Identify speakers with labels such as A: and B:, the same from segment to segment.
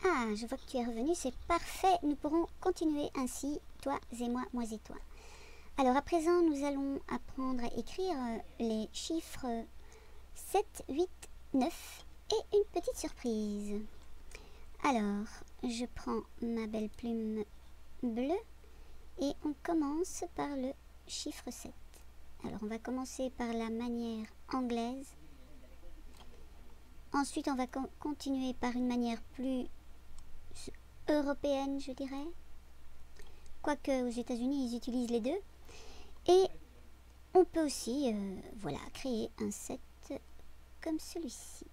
A: Ah, je vois que tu es revenu, c'est parfait. Nous pourrons continuer ainsi, toi et moi et toi. Alors à présent, nous allons apprendre à écrire les chiffres 7, 8, 9 et une petite surprise. Alors, je prends ma belle plume bleue et on commence par le chiffre 7. Alors on va commencer par la manière anglaise. Ensuite, on va continuer par une manière plus européenne, je dirais. Quoique aux États-Unis, ils utilisent les deux. Et on peut aussi, voilà, créer un 7 comme celui-ci.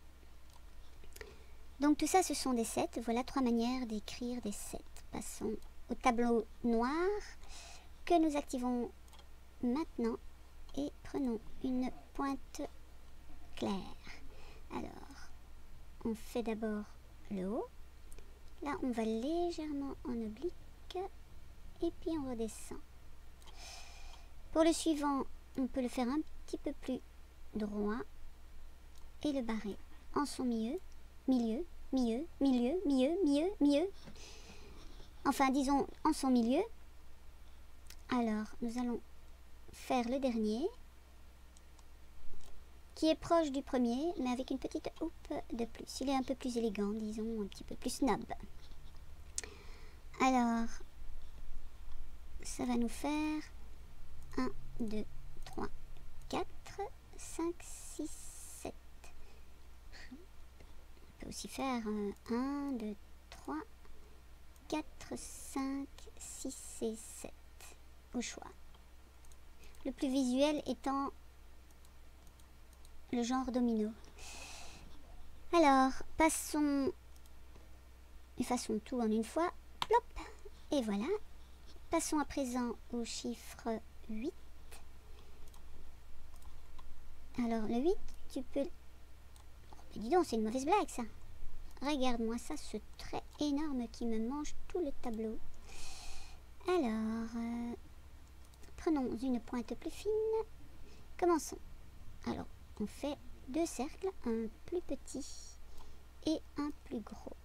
A: Donc tout ça, ce sont des 7. Voilà 3 manières d'écrire des 7. Passons au tableau noir que nous activons maintenant et prenons une pointe claire. Alors, on fait d'abord le haut. Là, on va légèrement en oblique et puis on redescend. Pour le suivant, on peut le faire un petit peu plus droit et le barrer en son milieu. Enfin, disons en son milieu. Alors, nous allons faire le dernier, qui est proche du premier, mais avec une petite houppe de plus. Il est un peu plus élégant, disons, un petit peu plus snob. Alors, ça va nous faire 1, 2, 3, 4, 5, 6, 7. On peut aussi faire 1, 2, 3, 4, 5, 6 et 7 au choix. Le plus visuel étant le genre domino. Alors, effaçons tout en une fois. Plop, et voilà. Passons à présent au chiffre 8. Alors, le 8, tu peux... Oh, mais dis donc, c'est une mauvaise blague, ça. Regarde-moi ça, ce trait énorme qui me mange tout le tableau. Alors, prenons une pointe plus fine. Commençons. Alors, on fait 2 cercles, un plus petit et un plus gros.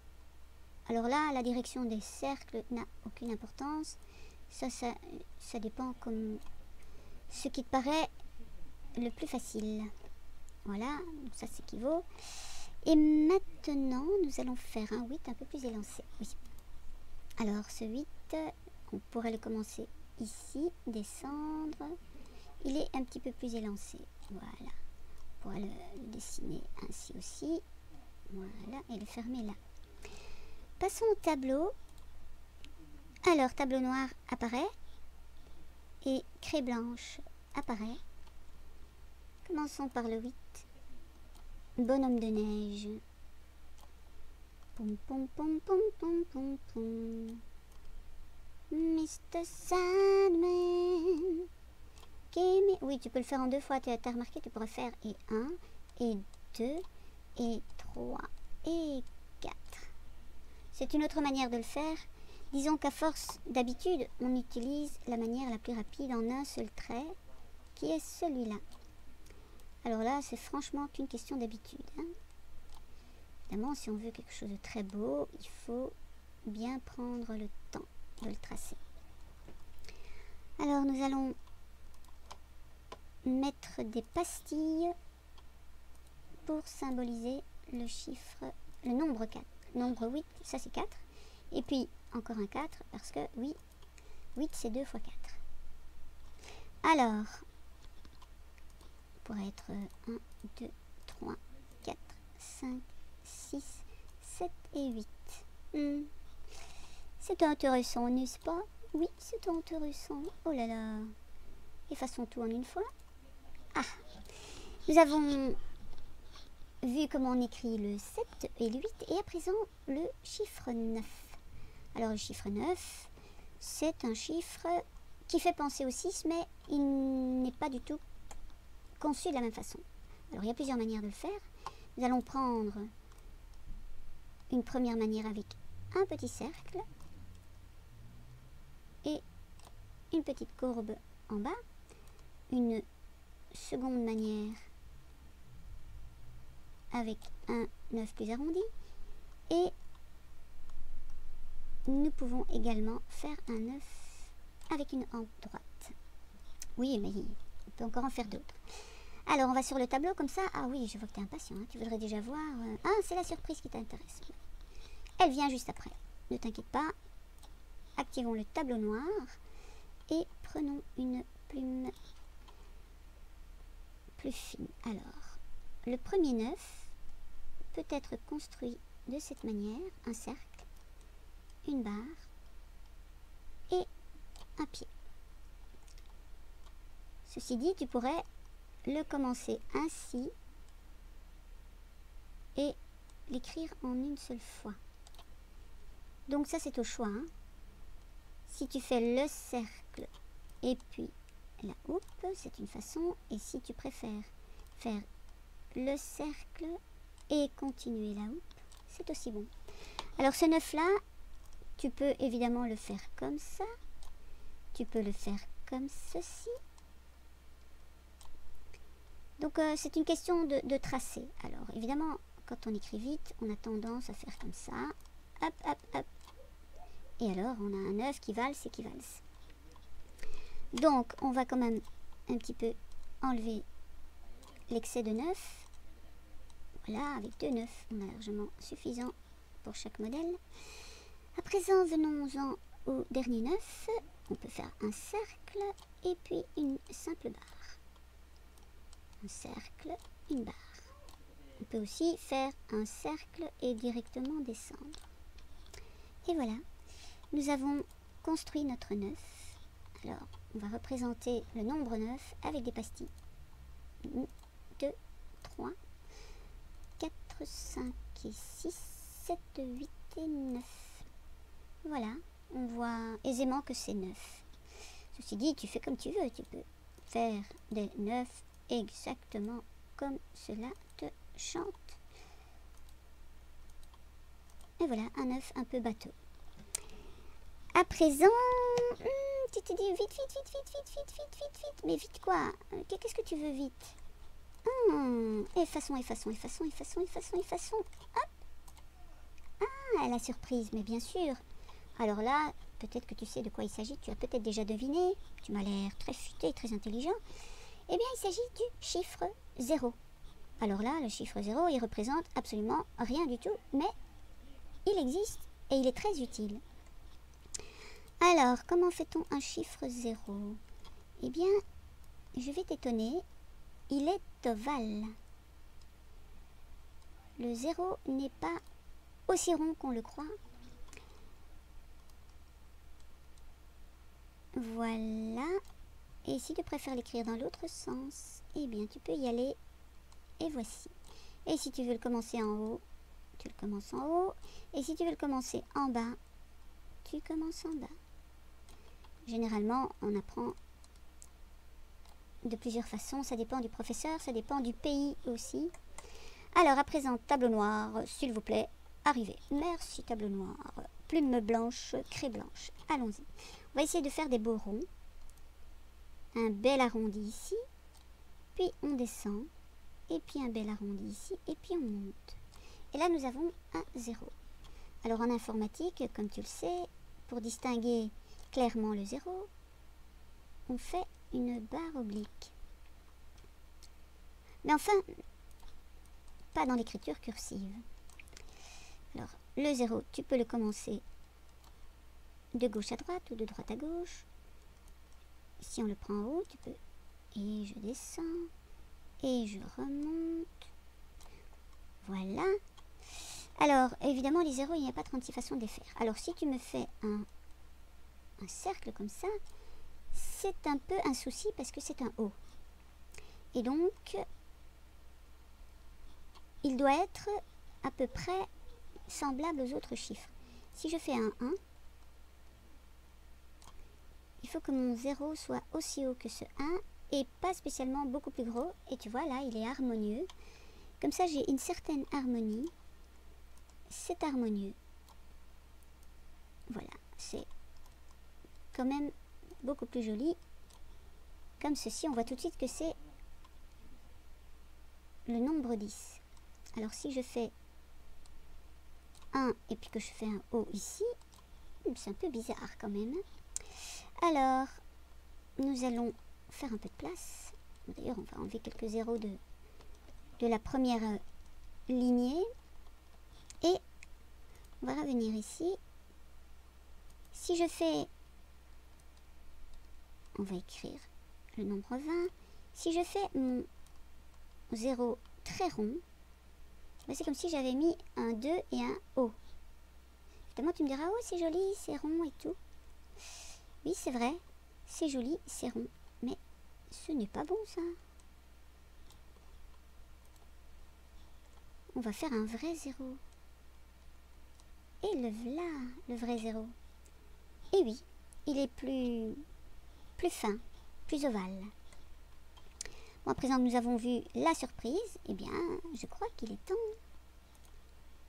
A: Alors là, la direction des cercles n'a aucune importance. Ça dépend comme ce qui te paraît le plus facile. Voilà, donc ça s'équivaut. Et maintenant, nous allons faire un 8 un peu plus élancé. Oui. Alors, ce 8, on pourrait le commencer ici, descendre. Il est un petit peu plus élancé. Voilà. On pourrait le dessiner ainsi aussi. Voilà, et le fermer là. Passons au tableau. Alors, tableau noir apparaît. Et craie blanche apparaît. Commençons par le 8. Bonhomme de neige. Pom pom pom pom pom pom pom. Mr. Sandman. Oui, tu peux le faire en 2 fois. Tu as remarqué, tu pourrais faire et 1, et 2, et 3, et 4. C'est une autre manière de le faire. Disons qu'à force d'habitude, on utilise la manière la plus rapide en un seul trait, qui est celui-là. Alors là, c'est franchement qu'une question d'habitude. Hein. Évidemment, si on veut quelque chose de très beau, il faut bien prendre le temps de le tracer. Alors, nous allons mettre des pastilles pour symboliser le nombre 4. Nombre 8, ça c'est 4. Et puis, encore un 4, parce que oui, 8 c'est 2 fois 4. Alors, pour être 1, 2, 3, 4, 5, 6, 7 et 8. C'est intéressant, n'est-ce pas? Oui, c'est intéressant. Oh là là. Effaçons tout en une fois. Ah, nous avons vu comment on écrit le 7 et le 8 et à présent le chiffre 9. Alors le chiffre 9, c'est un chiffre qui fait penser au 6, mais il n'est pas du tout conçu de la même façon. Alors il y a plusieurs manières de le faire. Nous allons prendre une première manière avec un petit cercle et une petite courbe en bas. Une seconde manière avec un 9 plus arrondi et nous pouvons également faire un œuf avec une hampe droite. Oui, mais on peut encore en faire d'autres. Alors, on va sur le tableau comme ça. Ah oui, je vois que tu es impatient. Hein. Tu voudrais déjà voir... Ah, c'est la surprise qui t'intéresse. Elle vient juste après. Ne t'inquiète pas. Activons le tableau noir. Et prenons une plume plus fine. Alors, le premier 9 peut être construit de cette manière. Un cercle, une barre et un pied. Ceci dit, tu pourrais le commencer ainsi et l'écrire en une seule fois. Donc ça c'est au choix. Hein. Si tu fais le cercle et puis la houppe, c'est une façon. Et si tu préfères faire le cercle et continuer la houppe, c'est aussi bon. Alors ce 9 là, tu peux évidemment le faire comme ça. Tu peux le faire comme ceci. Donc c'est une question de tracé. Alors évidemment, quand on écrit vite, on a tendance à faire comme ça. Hop, hop, hop. Et alors, on a un 9 qui valse et qui valse. Donc, on va quand même un petit peu enlever l'excès de 9. Voilà, avec 2 9, on a largement suffisant pour chaque modèle. À présent, venons-en au dernier 9. On peut faire un cercle et puis une simple barre. Un cercle, une barre. On peut aussi faire un cercle et directement descendre. Et voilà. Nous avons construit notre 9. Alors, on va représenter le nombre 9 avec des pastilles. 1, 2, 3, 4, 5 et 6, 7, 8 et 9. Voilà, on voit aisément que c'est 9. Ceci dit, tu fais comme tu veux. Tu peux faire des 9 exactement comme cela te chante. Et voilà, un 9 un peu bateau. À présent, tu te dis vite. Mais vite quoi? Qu'est-ce que tu veux vite? Effaçons. Hop. Ah, la surprise, mais bien sûr. Alors là, peut-être que tu sais de quoi il s'agit. Tu as peut-être déjà deviné. Tu m'as l'air très futé, très intelligent. Eh bien, il s'agit du chiffre 0. Alors là, le chiffre 0, il représente absolument rien du tout. Mais il existe et il est très utile. Alors, comment fait-on un chiffre 0? Eh bien, je vais t'étonner, il est ovale. Le 0 n'est pas aussi rond qu'on le croit. Voilà. Et si tu préfères l'écrire dans l'autre sens, eh bien, tu peux y aller. Et voici. Et si tu veux le commencer en haut, tu le commences en haut. Et si tu veux le commencer en bas, tu commences en bas. Généralement, on apprend de plusieurs façons. Ça dépend du professeur, ça dépend du pays aussi. Alors, à présent, tableau noir, s'il vous plaît, arrivez. Merci, tableau noir. Plume blanche, craie blanche. Allons-y. On va essayer de faire des beaux ronds. Un bel arrondi ici. Puis, on descend. Et puis, un bel arrondi ici. Et puis, on monte. Et là, nous avons un 0. Alors, en informatique, comme tu le sais, pour distinguer clairement le 0, on fait une barre oblique. Mais enfin, pas dans l'écriture cursive. Alors, le 0, tu peux le commencer de gauche à droite ou de droite à gauche. Si on le prend en haut, tu peux. Et je descends. Et je remonte. Voilà. Alors, évidemment, les 0, il n'y a pas 36 façons de les faire. Alors, si tu me fais un cercle comme ça, c'est un peu un souci parce que c'est un O. Et donc, il doit être à peu près semblable aux autres chiffres. Si je fais un 1, il faut que mon 0 soit aussi haut que ce 1 et pas spécialement beaucoup plus gros. Et tu vois, là, il est harmonieux. Comme ça, j'ai une certaine harmonie. C'est harmonieux. Voilà, c'est quand même beaucoup plus joli. Comme ceci, on voit tout de suite que c'est le nombre 10. Alors si je fais 1 et puis que je fais un O ici, C'est un peu bizarre quand même. Alors, nous allons faire un peu de place. D'ailleurs, on va enlever quelques zéros de la première lignée. Et on va revenir ici. Si je fais... On va écrire le nombre 20. Si je fais mon 0 très rond, c'est comme si j'avais mis un 2 et un O. Évidemment, tu me diras, oh, c'est joli, c'est rond et tout. Oui, c'est vrai, c'est joli, c'est rond. Mais ce n'est pas bon, ça. On va faire un vrai 0. Et le voilà, le vrai 0. Et oui, il est plus fin, plus ovale. Bon, à présent que nous avons vu la surprise, eh bien, je crois qu'il est temps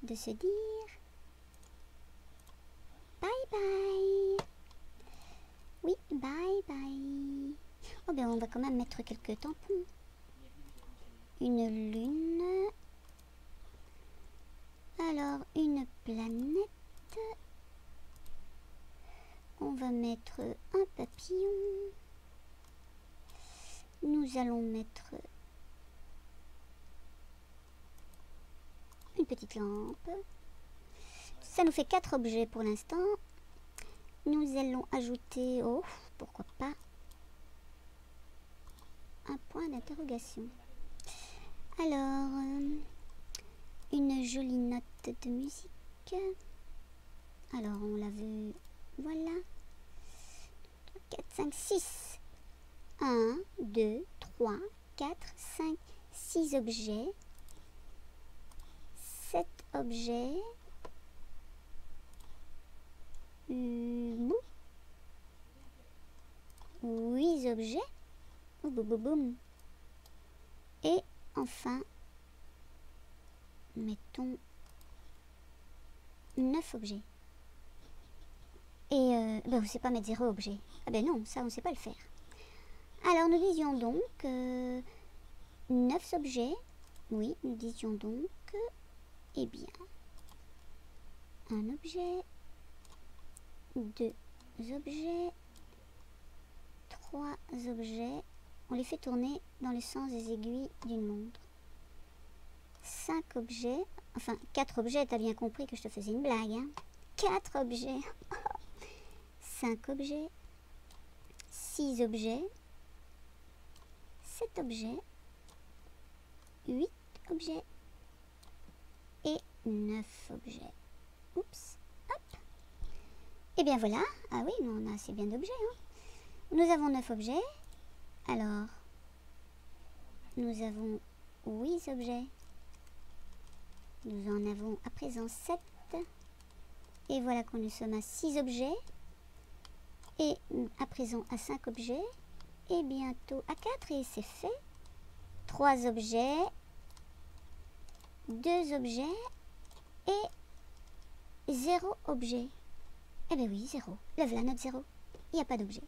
A: de se dire bye bye. Oui, bye bye. Oh ben, on va quand même mettre quelques tampons. Une lune. Alors, une planète. On va mettre un papillon. Nous allons mettre une petite lampe. Ça nous fait 4 objets pour l'instant. Nous allons ajouter, oh, pourquoi pas, un point d'interrogation. Alors, une jolie note de musique. Alors, on la veut, voilà. 4, 5, 6. 1, 2, 3, 4, 5, 6 objets. 7 objets. 8 objets. Oh, boum, boum, boum. Et enfin, mettons 9 objets. Et ben, on ne sait pas mettre 0 objet. Ah ben non, ça on ne sait pas le faire. Alors nous disions donc 9 objets. Oui, nous disions donc, eh bien, un objet, 2 objets, 3 objets. On les fait tourner dans le sens des aiguilles d'une montre. 5 objets, enfin 4 objets, t'as bien compris que je te faisais une blague, hein. 4 objets, 5 objets, 6 objets, 7 objets, 8 objets et 9 objets. Oups, hop. Et bien voilà, ah oui, nous on a assez bien d'objets, hein. Nous avons 9 objets, alors nous avons 8 objets. Nous en avons à présent 7. Et voilà qu'on nous sommes à 6 objets. Et à présent à 5 objets. Et bientôt à 4. Et c'est fait. 3 objets. 2 objets. Et 0 objet. Eh bien oui, 0. Le voilà notre 0. Il n'y a pas d'objet.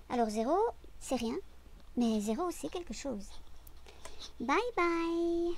A: Alors 0, c'est rien. Mais 0, c'est quelque chose. Bye bye.